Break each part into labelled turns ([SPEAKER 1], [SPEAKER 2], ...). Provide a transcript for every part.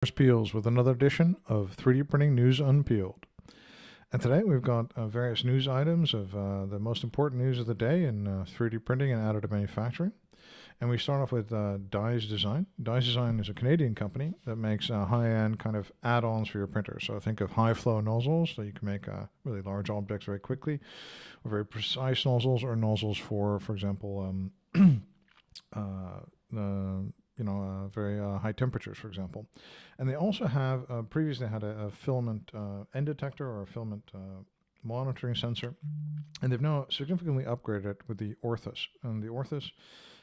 [SPEAKER 1] Peels with another edition of 3D Printing News Unpeeled. And today we've got various news items of the most important news of the day in 3D printing and additive manufacturing. And we start off with Dyze Design. Dyze Design is a Canadian company that makes high-end kind of add-ons for your printer. So think of high-flow nozzles, so you can make really large objects very quickly, or very precise nozzles, or nozzles for example, very high temperatures, for example. And they also have, previously had a filament end detector or a filament monitoring sensor. And they've now significantly upgraded it with the Orthus. And the Orthus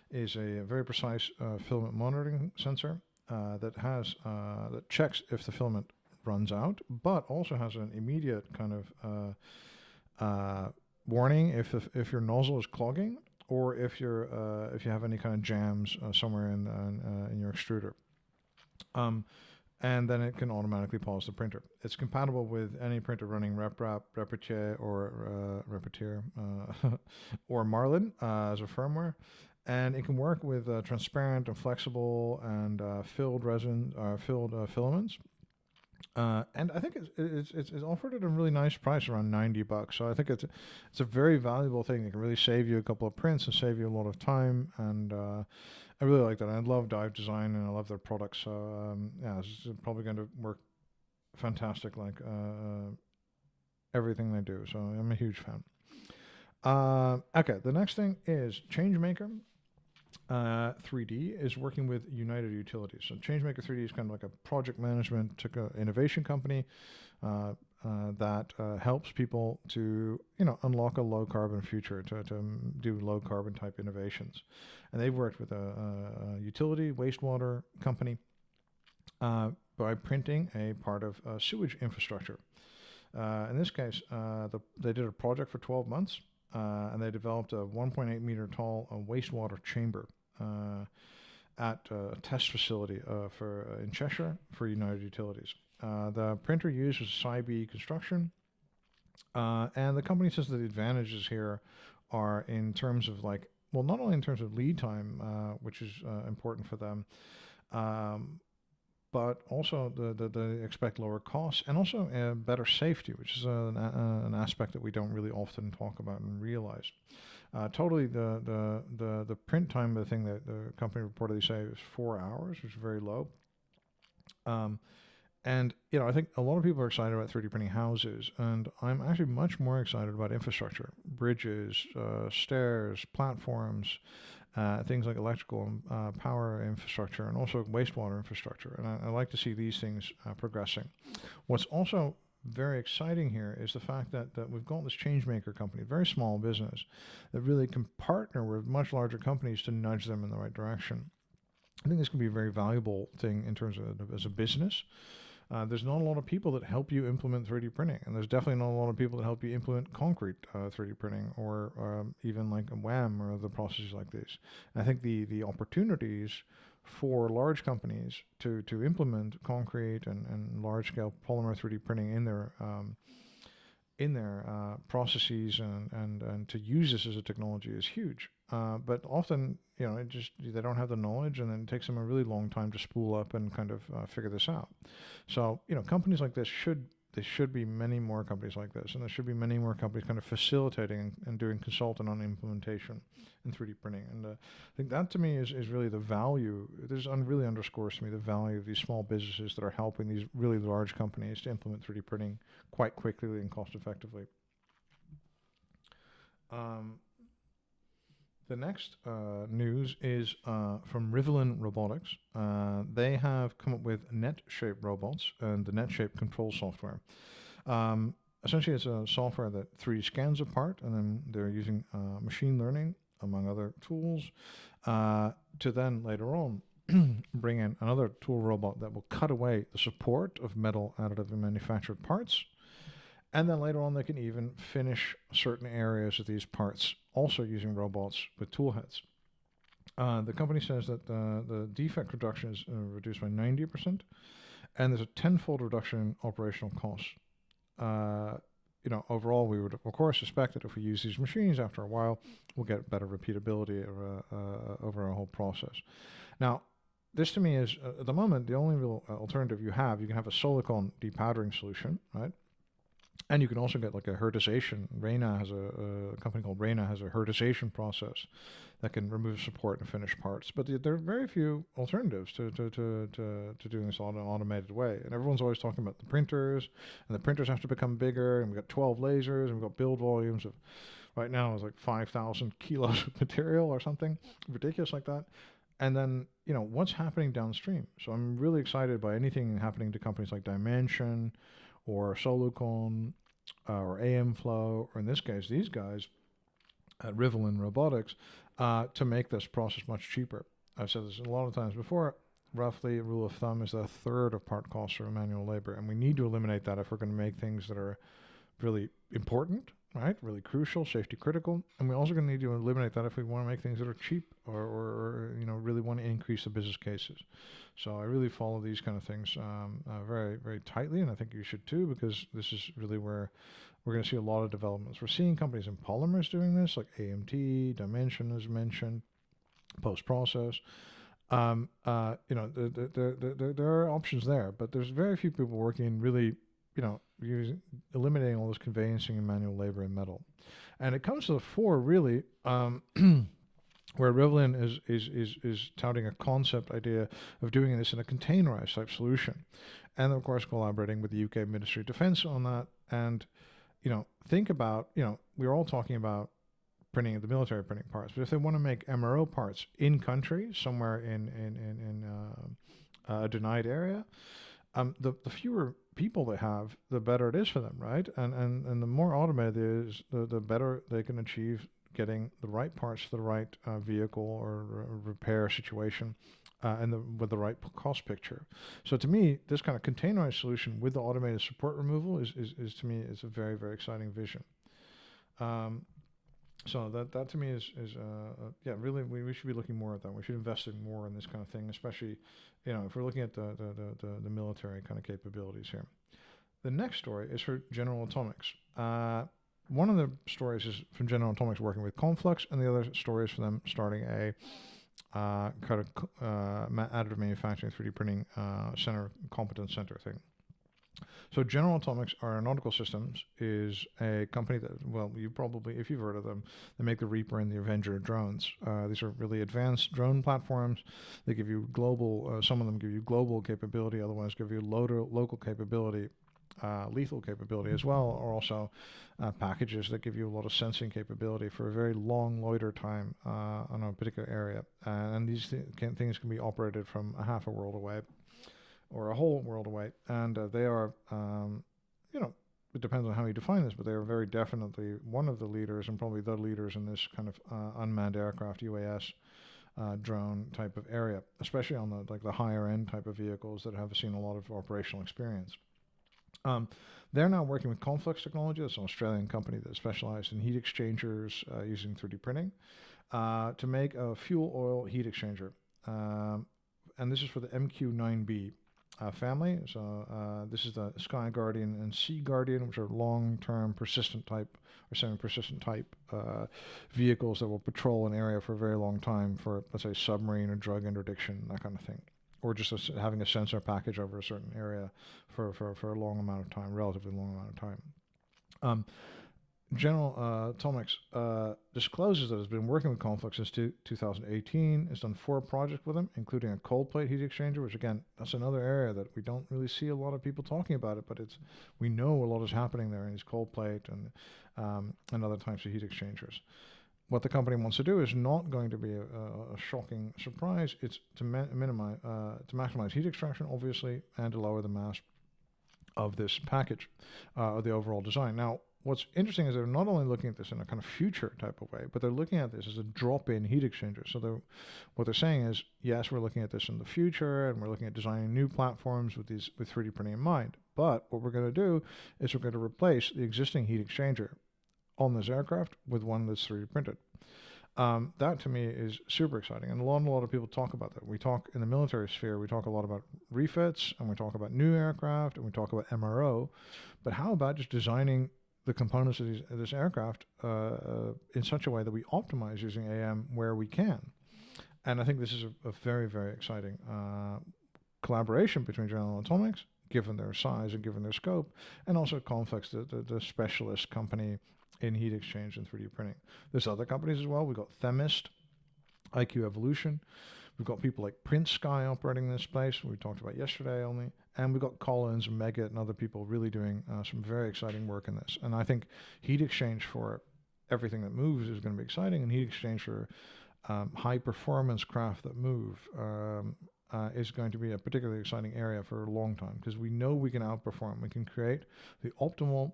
[SPEAKER 1] is a very precise filament monitoring sensor that checks if the filament runs out, but also has an immediate kind of warning if your nozzle is clogging, or if you have any kind of jams somewhere in your extruder. And then it can automatically pause the printer. It's compatible with any printer running RepRap, Repetier, or Repetier, or Marlin as a firmware. And it can work with transparent and flexible and filled filaments. And I think it's offered at a really nice price, around $90. So I think it's a very valuable thing. It can really save you a couple of prints and save you a lot of time. And I really like that. I love Dyze Design and I love their products. So yeah, it's probably going to work fantastic, like everything they do. So I'm a huge fan. Okay, the next thing is Changemaker. 3D is working with United Utilities. So Changemaker 3D is kind of like a project management innovation company that helps people to unlock a low carbon future, to do low carbon type innovations. And they've worked with a utility wastewater company by printing a part of sewage infrastructure. In this case, they did a project for 12 months. And they developed a 1.8 meter tall wastewater chamber at a test facility in Cheshire for United Utilities. The printer used was SciB construction, and the company says that the advantages here are in terms of not only in terms of lead time, which is important for them, but also they expect lower costs and also better safety, which is an aspect that we don't really often talk about and realize. Totally, the print time of the thing that the company reportedly say is 4 hours, which is very low. And I think a lot of people are excited about 3D printing houses, and I'm actually much more excited about infrastructure, bridges, stairs, platforms, things like electrical and power infrastructure, and also wastewater infrastructure. And I like to see these things progressing. What's also very exciting here is the fact that we've got this Changemaker company, very small business, that really can partner with much larger companies to nudge them in the right direction. I think this can be a very valuable thing in terms of as a business. There's not a lot of people that help you implement 3D printing, and there's definitely not a lot of people that help you implement concrete 3D printing, or even like a WAM or other processes like this. And I think the opportunities for large companies to implement concrete and large-scale polymer 3D printing in their processes and to use this as a technology is huge. But often, they don't have the knowledge, and then it takes them a really long time to spool up and kind of figure this out. So, companies like this there should be many more companies like this, and there should be many more companies kind of facilitating and doing consulting on implementation in 3D printing. And I think that to me is really the value. This really underscores to me the value of these small businesses that are helping these really large companies to implement 3D printing quite quickly and cost effectively. The next news is from Rivelin Robotics. They have come up with net-shape robots and the net-shape control software. Essentially, it's a software that 3D scans a part, and then they're using machine learning, among other tools, to then later on bring in another tool robot that will cut away the support of metal additive and manufactured parts. And then later on, they can even finish certain areas of these parts, also using robots with tool heads. The company says that the defect reduction is reduced by 90%, and there's a tenfold reduction in operational costs. Overall, we would, of course, suspect that if we use these machines, after a while, we'll get better repeatability over our whole process. Now, this to me is, at the moment, the only real alternative you have. You can have a silicone depowdering solution, right? And you can also get like a hertization. Reina has a company called Reina has a hertization process that can remove support and finish parts. But there are very few alternatives to doing this on an automated way. And everyone's always talking about the printers, and the printers have to become bigger, and we've got 12 lasers, and we've got build volumes of, right now it's like 5,000 kilos of material or something ridiculous like that. And then, what's happening downstream? So I'm really excited by anything happening to companies like Dimension or Solucon or AM Flow, or in this case, these guys at Rivelin Robotics, to make this process much cheaper. I've said this a lot of times before. Roughly, a rule of thumb is that a third of part costs are manual labor, and we need to eliminate that if we're going to make things that are really important, right? Really crucial, safety critical. And we're also going to need to eliminate that if we want to make things that are cheap or really want to increase the business cases. So I really follow these kind of things very, very tightly, and I think you should too, because this is really where we're going to see a lot of developments. We're seeing companies in polymers doing this, like AMT, Dimension as mentioned, post-process. There are options there, but there's very few people working really, eliminating all this conveyancing and manual labor in metal. And it comes to the fore, really, where Rivelin is touting a concept idea of doing this in a containerized type solution. And of course, collaborating with the UK Ministry of Defence on that. And, think about, we're all talking about printing the military printing parts, but if they want to make MRO parts in country, somewhere in a denied area, the fewer people they have, the better it is for them, right? And the more automated it is, the better they can achieve getting the right parts for the right vehicle or repair situation, with the right cost picture. So to me, this kind of containerized solution with the automated support removal is to me is a very, very exciting vision. So that to me is really we should be looking more at that. We should invest in more in this kind of thing, especially if we're looking at the military kind of capabilities here. The next story is for General Atomics. One of the stories is from General Atomics working with Conflux, and the other story is for them starting a kind of additive manufacturing 3D printing competence center thing. So General Atomics Aeronautical Systems is a company that, well, you probably, if you've heard of them, they make the Reaper and the Avenger drones. These are really advanced drone platforms. They give you global, some of them give you global capability, other ones give you local capability, lethal capability as well, or also packages that give you a lot of sensing capability for a very long loiter time on a particular area. And these things can be operated from a half a world away or a whole world away. And they are, it depends on how you define this, but they are very definitely one of the leaders and probably the leaders in this kind of unmanned aircraft UAS drone type of area, especially on the higher end type of vehicles that have seen a lot of operational experience. They're now working with Conflux Technology. That's an Australian company that specializes in heat exchangers using 3D printing to make a fuel oil heat exchanger. And this is for the MQ-9B family. So this is the Sky Guardian and Sea Guardian, which are long-term persistent type or semi-persistent type vehicles that will patrol an area for a very long time for, let's say, submarine or drug interdiction, that kind of thing. Or just having a sensor package over a certain area for a long amount of time, relatively long amount of time. General Atomics discloses that it's been working with Conflux since 2018. It's done 4 projects with them, including a cold plate heat exchanger, which again, that's another area that we don't really see a lot of people talking about it, but we know a lot is happening there in these cold plate and other types of heat exchangers. What the company wants to do is not going to be a shocking surprise. It's to maximize heat extraction, obviously, and to lower the mass of this package, or the overall design. Now, what's interesting is they're not only looking at this in a kind of future type of way, but they're looking at this as a drop-in heat exchanger. So what they're saying is, yes, we're looking at this in the future, and we're looking at designing new platforms with 3D printing in mind. But what we're going to do is we're going to replace the existing heat exchanger on this aircraft with one that's 3D printed. That to me is super exciting, and a lot of people talk about that. We talk in the military sphere, we talk a lot about refits, and we talk about new aircraft, and we talk about MRO, but how about just designing the components of this aircraft in such a way that we optimize using AM where we can? And I think this is a very, very exciting collaboration between General Atomics, given their size and given their scope, and also Conflex, the specialist company in heat exchange and 3D printing. There's other companies as well. We've got Themist, IQ Evolution. We've got people like Print Sky operating in this space, we talked about yesterday only. And we've got Collins and Megit and other people really doing some very exciting work in this. And I think heat exchange for everything that moves is going to be exciting, and heat exchange for high performance craft that move is going to be a particularly exciting area for a long time, because we know we can outperform. We can create the optimal,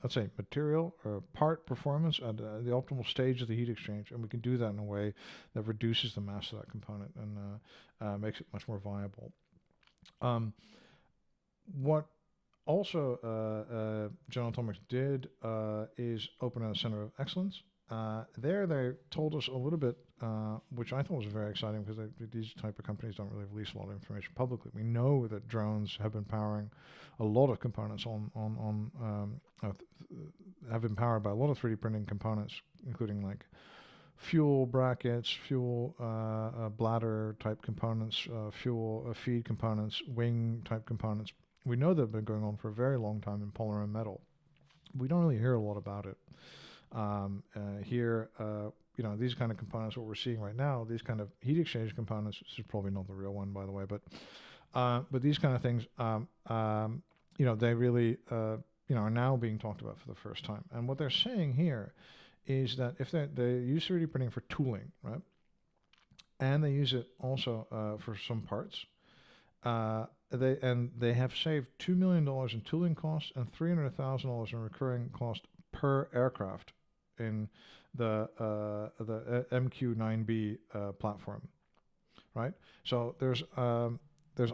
[SPEAKER 1] let's say, material or part performance at the optimal stage of the heat exchange, and we can do that in a way that reduces the mass of that component and makes it much more viable. What also General Atomics did is open a center of excellence. There they told us a little bit, which I thought was very exciting, because these type of companies don't really release a lot of information publicly. We know that drones have been powering a lot of components have been powered by a lot of 3D printing components, including like fuel brackets, fuel bladder type components, fuel feed components, wing type components. We know they've been going on for a very long time in polymer and metal. We don't really hear a lot about it. Here, these kind of components, what we're seeing right now, these kind of heat exchange components, this is probably not the real one, by the way, but these kind of things, they really, are now being talked about for the first time. And what they're saying here is that if they use 3D printing for tooling, right, and they use it also for some parts, they have saved $2 million in tooling costs and $300,000 in recurring cost per aircraft in the MQ-9B platform, right? So there's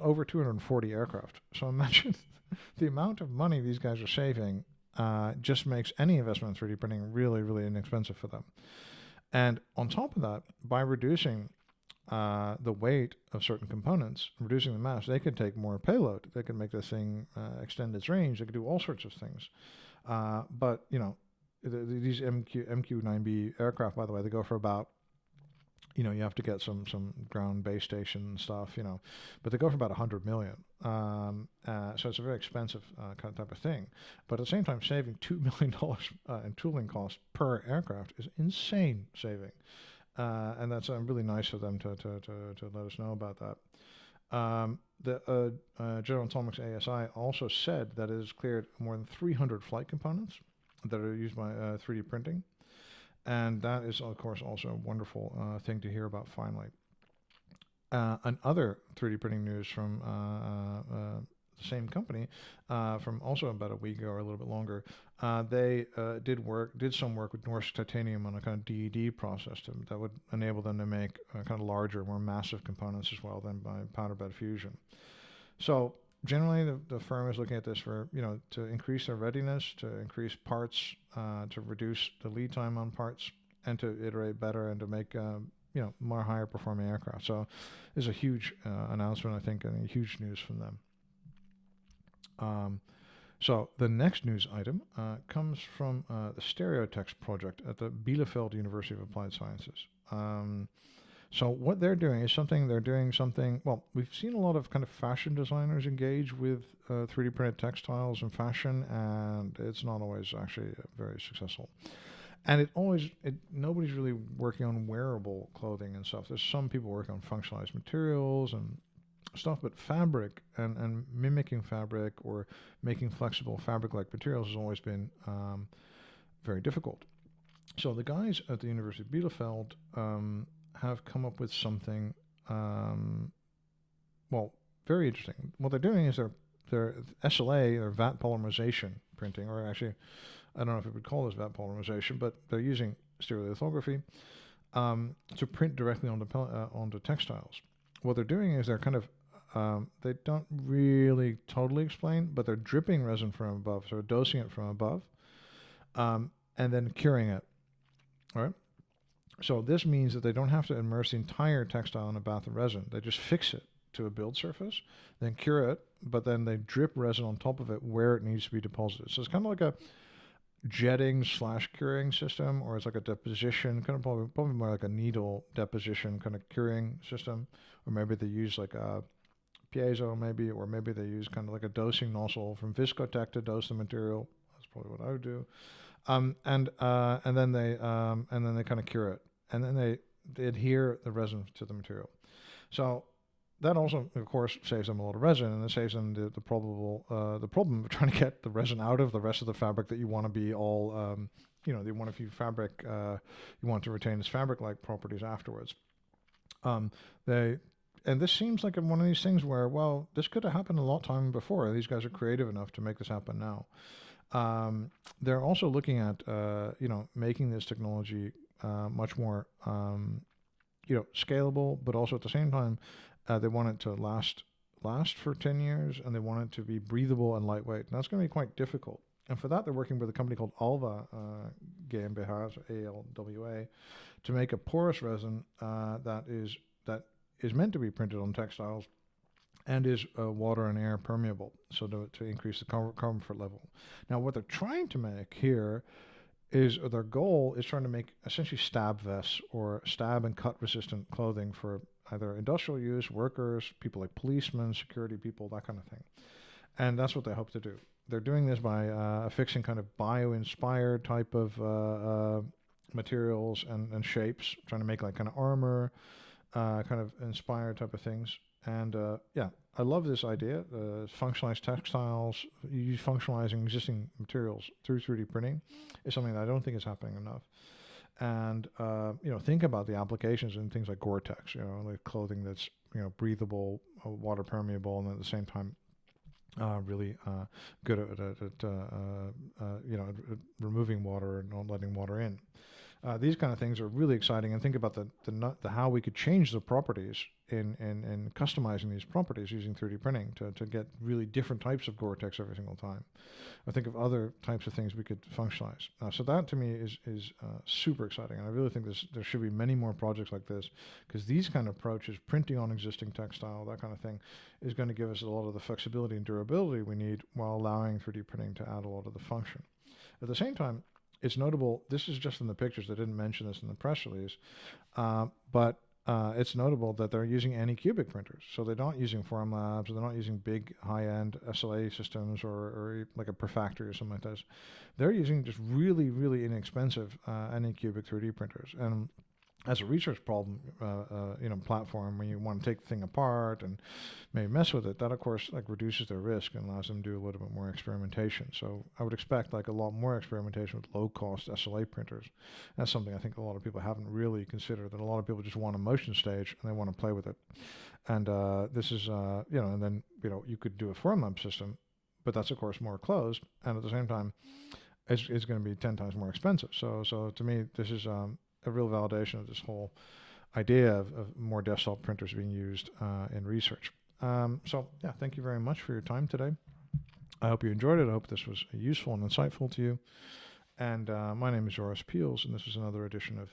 [SPEAKER 1] over 240 aircraft. So imagine the amount of money these guys are saving. Just makes any investment in 3D printing really, really inexpensive for them. And on top of that, by reducing the weight of certain components, reducing the mass, they could take more payload. They could make this thing extend its range. They could do all sorts of things. But these MQ-9B aircraft, by the way, they go for about, you have to get some ground base station stuff, but they go for about 100 million. So it's a very expensive kind of type of thing. But at the same time, saving $2 million in tooling costs per aircraft is insane saving. And that's really nice of them to let us know about that. The General Atomics ASI also said that it has cleared more than 300 flight components that are used by 3D printing. And that is, of course, also a wonderful thing to hear about finally. Another 3D printing news from the same company, from also about a week ago or a little bit longer, they did some work with Norsk Titanium on a kind of DED process that would enable them to make kind of larger, more massive components as well than by powder bed fusion. So generally, the firm is looking at this for, to increase their readiness, to increase parts, to reduce the lead time on parts, and to iterate better and to make, more higher performing aircraft. So it's a huge announcement, I think, and huge news from them. So the next news item comes from the StereoTex project at the Bielefeld University of Applied Sciences. So what they're doing is well, we've seen a lot of kind of fashion designers engage with 3D printed textiles and fashion, and it's not always actually very successful. And nobody's really working on wearable clothing and stuff. There's some people working on functionalized materials and stuff, but fabric and mimicking fabric or making flexible fabric-like materials has always been very difficult. So the guys at the University of Bielefeld have come up with something, very interesting. What they're doing is they're SLA, or vat polymerization printing, or actually, I don't know if it would call this vat polymerization, but they're using stereolithography to print directly onto textiles. What they're doing is they're kind of, they don't really totally explain, but they're dripping resin from above, so dosing it from above, and then curing it. All right. So this means that they don't have to immerse the entire textile in a bath of resin. They just fix it to a build surface, then cure it, but then they drip resin on top of it where it needs to be deposited. So it's kind of like jetting slash curing system, or it's like a deposition, kind of probably more like a needle deposition kind of curing system, or maybe they use like a piezo, maybe, or maybe they use kind of like a dosing nozzle from Viscotech to dose the material. That's probably what I would do. And then they kind of cure it, and then they adhere the resin to the material. So that also, of course, saves them a lot of resin, and it saves them the problem of trying to get the resin out of the rest of the fabric that you want to be all, you want you want to retain its fabric-like properties afterwards. And this seems like one of these things where, well, this could have happened a lot of time before. These guys are creative enough to make this happen now. They're also looking at, making this technology much more, scalable, but also at the same time, they want it to last for 10 years, and they want it to be breathable and lightweight. And that's going to be quite difficult. And for that, they're working with a company called Alva GmbH, ALWA, to make a porous resin that is meant to be printed on textiles and is water and air permeable, so to increase the comfort level. Now, what they're trying to make here is, their goal is trying to make essentially stab vests or stab and cut resistant clothing for either industrial use, workers, people like policemen, security people, that kind of thing. And that's what they hope to do. They're doing this by affixing kind of bio-inspired type of materials and shapes, trying to make like kind of armor, kind of inspired type of things. And I love this idea. Functionalized textiles, functionalizing existing materials through 3D printing is something that I don't think is happening enough. And think about the applications in things like Gore-Tex, like clothing that's breathable, water permeable, and at the same time really good at removing water and not letting water in. These kind of things are really exciting, and think about the how we could change the properties in customizing these properties using 3D printing to get really different types of Gore-Tex every single time. I think of other types of things we could functionalize. So that to me is super exciting, and I really think there should be many more projects like this, because these kind of approaches, printing on existing textile, that kind of thing, is going to give us a lot of the flexibility and durability we need while allowing 3D printing to add a lot of the function. At the same time, it's notable, this is just in the pictures, they didn't mention this in the press release, but it's notable that they're using anycubic printers. So they're not using Formlabs, or they're not using big high-end SLA systems or like a Perfactory or something like this. They're using just really, really inexpensive anycubic 3D printers. And as a research problem, platform, when you want to take the thing apart and maybe mess with it, that of course reduces their risk and allows them to do a little bit more experimentation. So I would expect a lot more experimentation with low-cost SLA printers. That's something I think a lot of people haven't really considered. That a lot of people just want a motion stage and they want to play with it. And this is, and then you could do a Formlab system, but that's of course more closed, and at the same time, it's going to be 10 times more expensive. So to me, this is a real validation of this whole idea of more desktop printers being used in research. Thank you very much for your time today. I hope you enjoyed it. I hope this was useful and insightful to you. And my name is Joris Peels, and this is another edition of